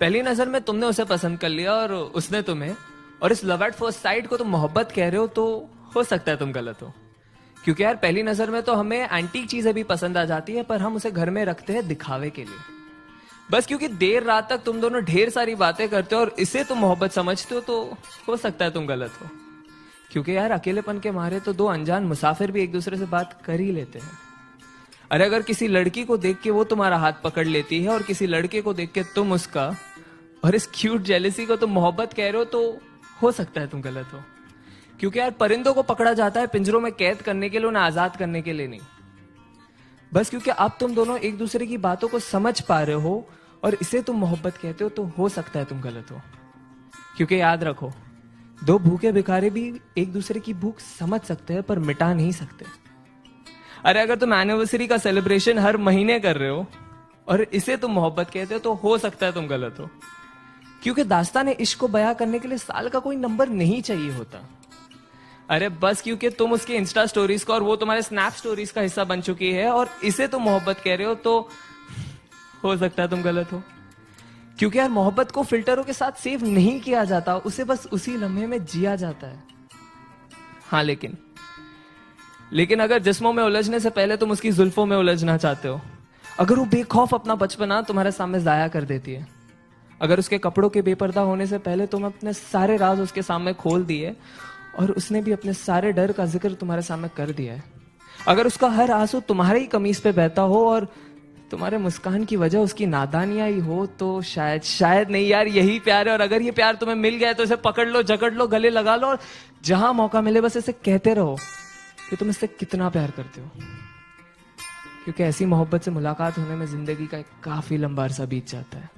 पहली नजर में तुमने उसे पसंद कर लिया और उसने तुम्हें, और इस लव एट फर्स्ट साइट को तुम मोहब्बत कह रहे हो, तो हो सकता है तुम गलत हो। क्योंकि यार पहली नजर में तो हमें एंटीक चीजें भी पसंद आ जाती है, पर हम उसे घर में रखते हैं दिखावे के लिए। बस क्योंकि देर रात तक तुम दोनों ढेर सारी बातें करते हो और इसे तुम मोहब्बत समझते हो, तो हो सकता है तुम गलत हो। क्योंकि यार अकेलेपन के मारे तो दो अनजान मुसाफिर भी एक दूसरे से बात कर ही लेते हैं। अरे अगर किसी लड़की को देख के वो तुम्हारा हाथ पकड़ लेती है और किसी लड़के को देख के तुम उसका, और इस क्यूट जेलेसी को तुम मोहब्बत कह रहे हो, तो हो सकता है तुम गलत हो। क्योंकि यार परिंदों को पकड़ा जाता है पिंजरों में कैद करने के लिए, उन्हें आजाद करने के लिए नहीं। बस क्योंकि अब तुम दोनों एक दूसरे की बातों को समझ पा रहे हो और इसे तुम मोहब्बत कहते हो, तो हो सकता है तुम गलत हो। क्योंकि याद रखो, दो भूखे भिखारी भी एक दूसरे की भूख समझ सकते हैं पर मिटा नहीं सकते। अरे अगर तुम एनिवर्सरी का सेलिब्रेशन हर महीने कर रहे हो और इसे तुम मोहब्बत कहते हो, तो हो सकता है तुम गलत हो। क्योंकि दास्तान इश्क को बयां करने के लिए साल का कोई नंबर नहीं चाहिए होता। अरे बस क्योंकि तुम उसके इंस्टा स्टोरीज का और वो तुम्हारे स्नैप स्टोरीज का हिस्सा बन चुकी है और इसे तुम मोहब्बत कह रहे हो, तो हो सकता है तुम गलत हो। क्योंकि यार मोहब्बत को फिल्टरों के साथ सेव नहीं किया जाता, उसे बस उसी लम्हे में जिया जाता है। हाँ लेकिन अगर जिस्मों में उलझने से पहले तुम उसकी जुल्फों में उलझना चाहते हो, अगर वो बेखौफ अपना बचपना तुम्हारे सामने जाया कर देती है, अगर उसके कपड़ों के बेपर्दा होने से पहले तुम अपने सारे राज उसके सामने खोल दिए और उसने भी अपने सारे डर का जिक्र तुम्हारे सामने कर दिया है, अगर उसका हर आंसू तुम्हारे ही कमीज पे बहता हो और तुम्हारे मुस्कान की वजह उसकी नादानियां ही हो, तो शायद नहीं यार यही प्यार है। और अगर ये प्यार तुम्हें मिल गया है तो इसे पकड़ लो, जकड़ लो, गले लगा लो और जहां मौका मिले बस इसे कहते रहो कि तुम इससे कितना प्यार करते हो। क्योंकि ऐसी मोहब्बत से मुलाकात होने में जिंदगी का एक काफी लंबा अरसा बीत जाता है।